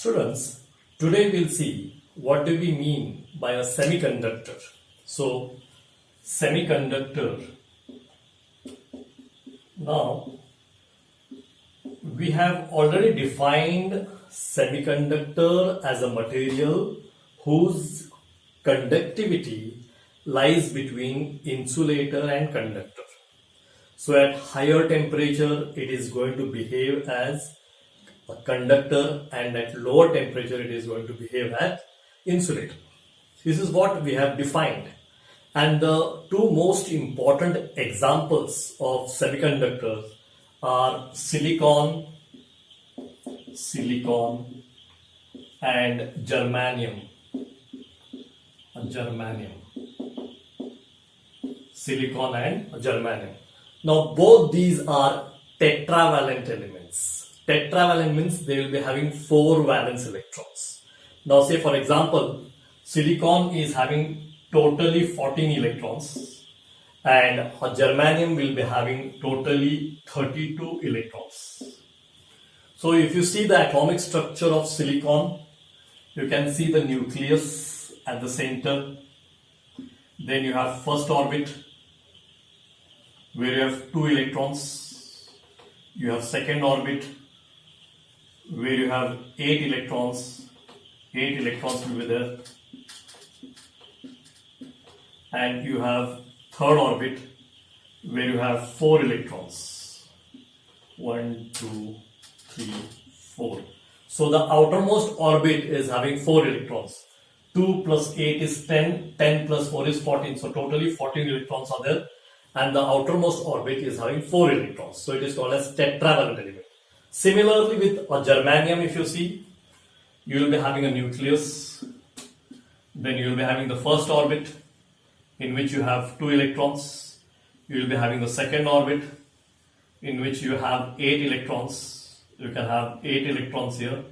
Students, today we'll see what do we mean by a semiconductor. So, semiconductor. Now, we have already defined semiconductor as a material whose conductivity lies between insulator and conductor. So, at higher temperature, it is going to behave as a conductor, and at lower temperature it is going to behave as insulator. This is what we have defined, and the two most important examples of semiconductors are silicon and germanium. Silicon and germanium. Now both these are tetravalent elements. Tetravalent means they will be having 4 valence electrons. Now say for example, silicon is having totally 14 electrons and germanium will be having totally 32 electrons. So if you see the atomic structure of silicon, you can see the nucleus at the center. Then you have first orbit where you have 2 electrons. You have second orbit where you have 8 electrons. 8 electrons will be there. And you have third orbit where you have 4 electrons. 1, 2, 3, 4. So the outermost orbit is having 4 electrons. 2 plus 8 is 10. 10 plus 4 is 14. So totally 14 electrons are there. And the outermost orbit is having 4 electrons. So it is called as tetravalent element. Similarly with a germanium, if you see, you will be having a nucleus. Then you will be having the first orbit in which you have 2 electrons. You will be having the second orbit in which you have 8 electrons. You can have 8 electrons here.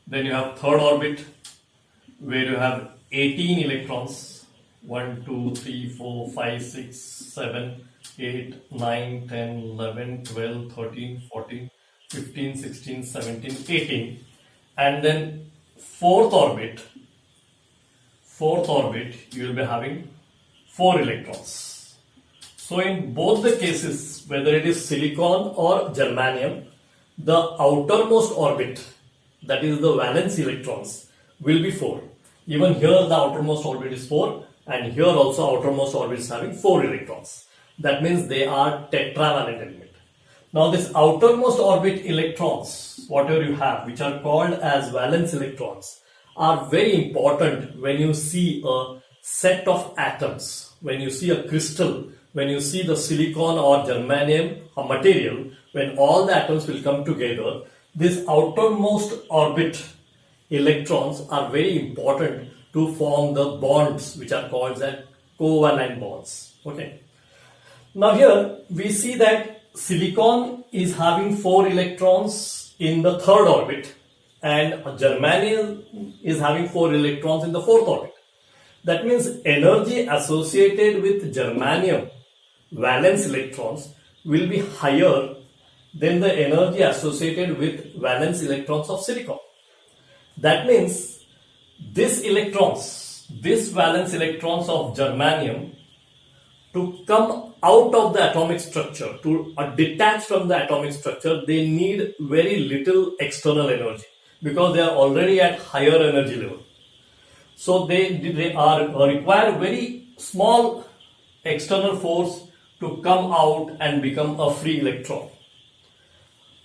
Then you have third orbit where you have 18 electrons. 1, 2, 3, 4, 5, 6, 7, 8, 9, 10, 11, 12, 13, 14, 15, 16, 17, 18. And then fourth orbit you will be having 4 electrons. So in both the cases, whether it is silicon or germanium, the outermost orbit, that is the valence electrons, will be 4. Even here the outermost orbit is 4, and here also outermost orbit is having 4 electrons. That means they are tetravalent element. Now this outermost orbit electrons, whatever you have, which are called as valence electrons, are very important when you see a set of atoms, when you see a crystal, when you see the silicon or germanium or material, when all the atoms will come together, this outermost orbit electrons are very important to form the bonds which are called as covalent bonds. Okay. Now here we see that silicon is having 4 electrons in the third orbit and germanium is having 4 electrons in the fourth orbit. That means energy associated with germanium valence electrons will be higher than the energy associated with valence electrons of silicon. That means these valence electrons of germanium, to come out of the atomic structure, to detach from the atomic structure, they need very little external energy because they are already at higher energy level. So they require very small external force to come out and become a free electron.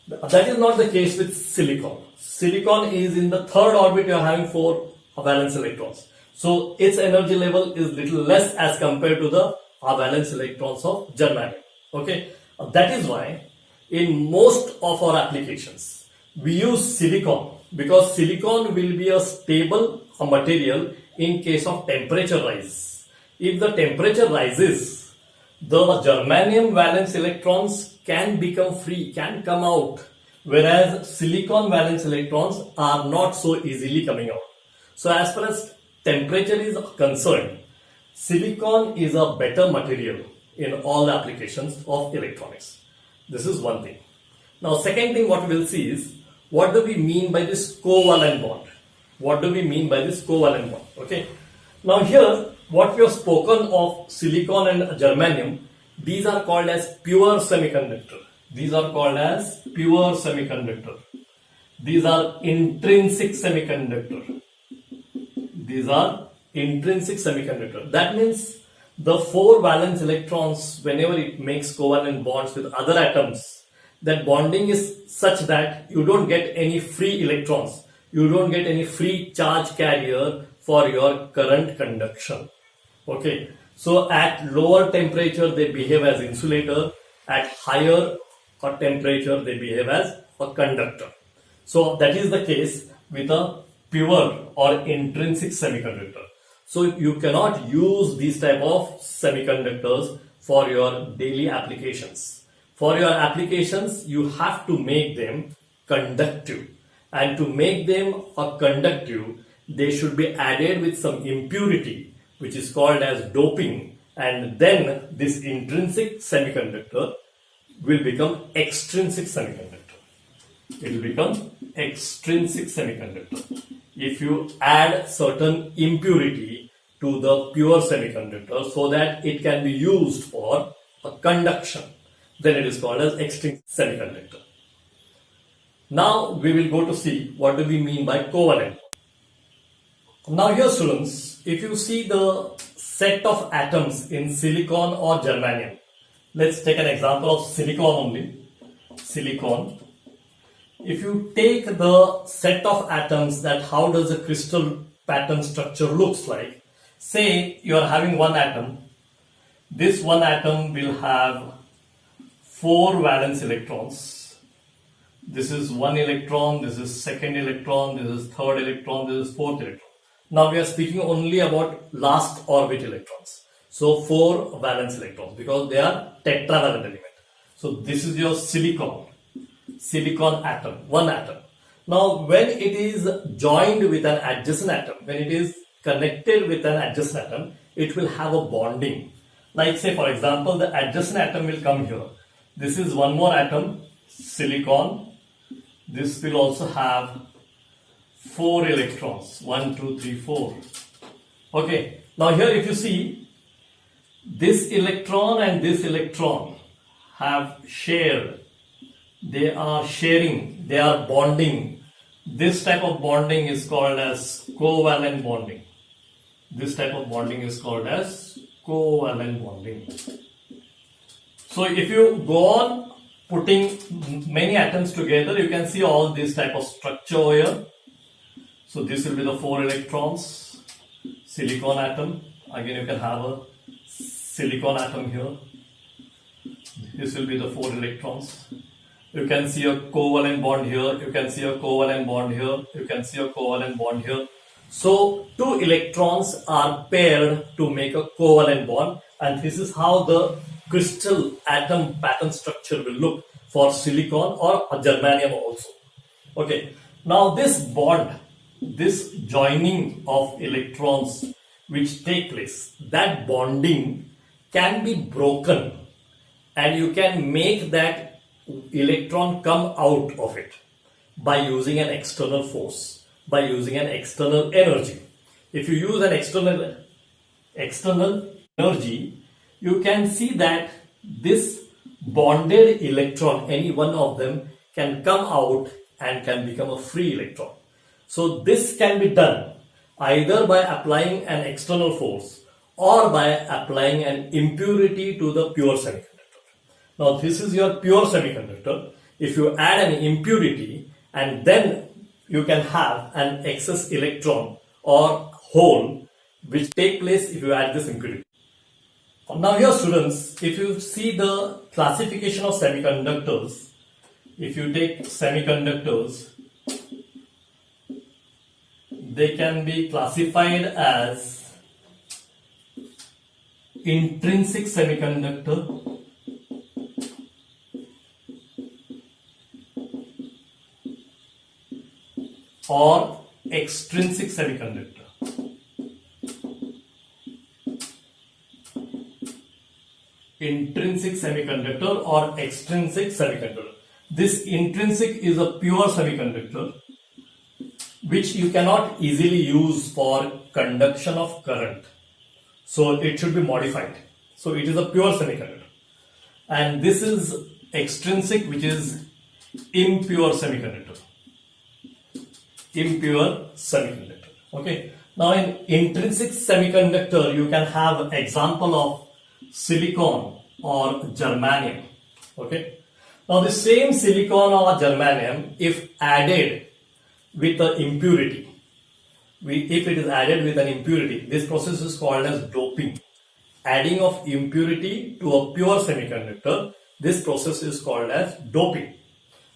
That is not the case with silicon. Silicon is in the third orbit, you are having 4 valence electrons. So its energy level is little less as compared to the valence electrons of germanium. Okay, that is why in most of our applications we use silicon, because silicon will be a stable material in case of temperature rise. If the temperature rises, the germanium valence electrons can become free, can come out, whereas silicon valence electrons are not so easily coming out. So as far as temperature is concerned, silicon is a better material in all the applications of electronics. This is one thing. Now second thing what we will see is what do we mean by this covalent bond? What do we mean by this covalent bond? Okay. Now here, what we have spoken of silicon and germanium, these are called as pure semiconductor. These are called as pure semiconductor. These are intrinsic semiconductor. These are intrinsic semiconductor. That means the 4 valence electrons, whenever it makes covalent bonds with other atoms, that bonding is such that you don't get any free electrons. You don't get any free charge carrier for your current conduction. Okay. So at lower temperature they behave as insulator. At higher temperature they behave as a conductor. So that is the case with a pure or intrinsic semiconductor. So you cannot use these type of semiconductors for your daily applications. For your applications, you have to make them conductive. And to make them a conductive, they should be added with some impurity, which is called as doping. And then this intrinsic semiconductor will become extrinsic semiconductor. It will become extrinsic semiconductor. If you add certain impurity to the pure semiconductor so that it can be used for a conduction, then it is called as extrinsic semiconductor. Now we will go to see what do we mean by covalent. Now here students, if you see the set of atoms in silicon or germanium, let's take an example of silicon only. Silicon. If you take the set of atoms, that how does a crystal pattern structure looks like. Say you are having one atom. This one atom will have 4 valence electrons. This is 1 electron, this is 2nd electron, this is 3rd electron, this is 4th electron. Now we are speaking only about last orbit electrons. So 4 valence electrons because they are tetravalent element. So this is your silicon atom, one atom. Now when it is joined with an adjacent atom, when it is connected with an adjacent atom, it will have a bonding. Like say for example, the adjacent atom will come here. This is one more atom, silicon. This will also have 4 electrons, 1, 2, 3, 4. Okay, now here if you see, this electron and this electron have shared. They are sharing, they are bonding. This type of bonding is called as covalent bonding. This type of bonding is called as covalent bonding. So if you go on putting many atoms together, you can see all this type of structure here. So this will be the 4 electrons, silicon atom. Again you can have a silicon atom here. This will be the 4 electrons. You can see a covalent bond here. You can see a covalent bond here. You can see a covalent bond here. So 2 electrons are paired to make a covalent bond, and this is how the crystal atom pattern structure will look for silicon or germanium also. Okay. Now this bond, this joining of electrons which take place, that bonding can be broken and you can make that electron come out of it by using an external force, by using an external energy. If you use an external energy, you can see that this bonded electron, any one of them, can come out and can become a free electron. So this can be done either by applying an external force or by applying an impurity to the pure semiconductor. Now this is your pure semiconductor. If you add an impurity, and then you can have an excess electron or hole which take place if you add this impurity. Now here students, if you see the classification of semiconductors, if you take semiconductors, they can be classified as intrinsic semiconductor, or extrinsic semiconductor. Intrinsic semiconductor or extrinsic semiconductor. this intrinsic is a pure semiconductor which you cannot easily use for conduction of current. So it should be modified. So it is a pure semiconductor. And this is extrinsic, which is impure semiconductor. Impure semiconductor. Okay. Now in intrinsic semiconductor, you can have example of silicon or germanium. Okay. Now the same silicon or germanium, if added with an impurity, if it is added with an impurity, this process is called as doping. Adding of impurity to a pure semiconductor, this process is called as doping.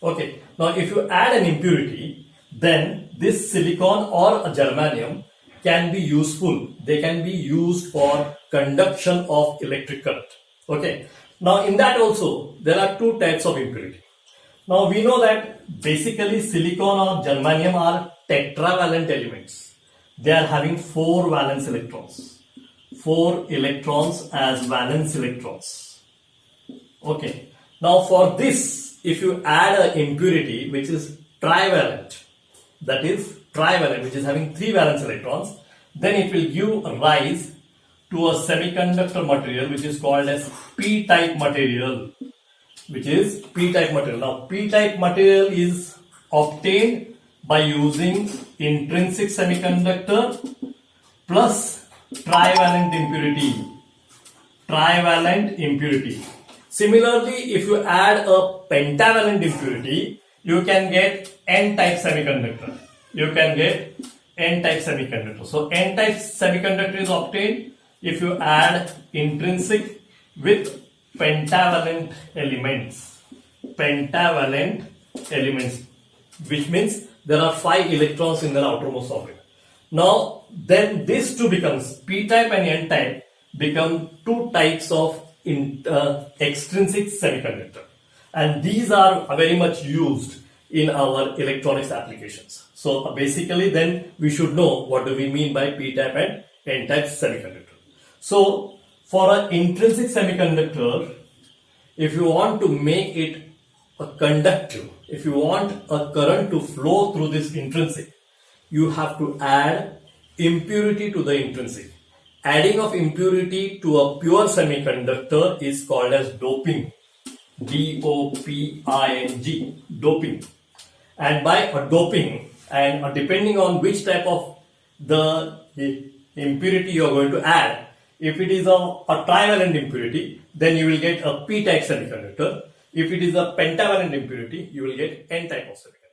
Okay. Now if you add an impurity, then this silicon or a germanium can be useful. They can be used for conduction of electric current. Okay. Now in that also there are two types of impurity. Now we know that basically silicon or germanium are tetravalent elements. They are having 4 valence electrons. 4 electrons as valence electrons. Okay. Now for this, if you add an impurity which is trivalent, that is trivalent, which is having 3 valence electrons, then it will give rise to a semiconductor material which is called as p-type material, which is p-type material. Now p-type material is obtained by using intrinsic semiconductor plus trivalent impurity. Trivalent impurity. Similarly, if you add a pentavalent impurity, you can get n-type semiconductor. You can get n-type semiconductor. So n-type semiconductor is obtained if you add intrinsic with pentavalent elements. Pentavalent elements, which means there are 5 electrons in the outermost orbit. Now then this two becomes p-type and n-type become 2 types of extrinsic semiconductor, and these are very much used in our electronics applications. So basically then we should know what do we mean by p-type and n-type semiconductor. So for an intrinsic semiconductor, if you want to make it a conductive, if you want a current to flow through this intrinsic, you have to add impurity to the intrinsic. Adding of impurity to a pure semiconductor is called as doping. D-O-P-I-N-G, doping. And by doping, and depending on which type of the impurity you are going to add, if it is a trivalent impurity, then you will get a p-type semiconductor. If it is a pentavalent impurity, you will get n-type of semiconductor.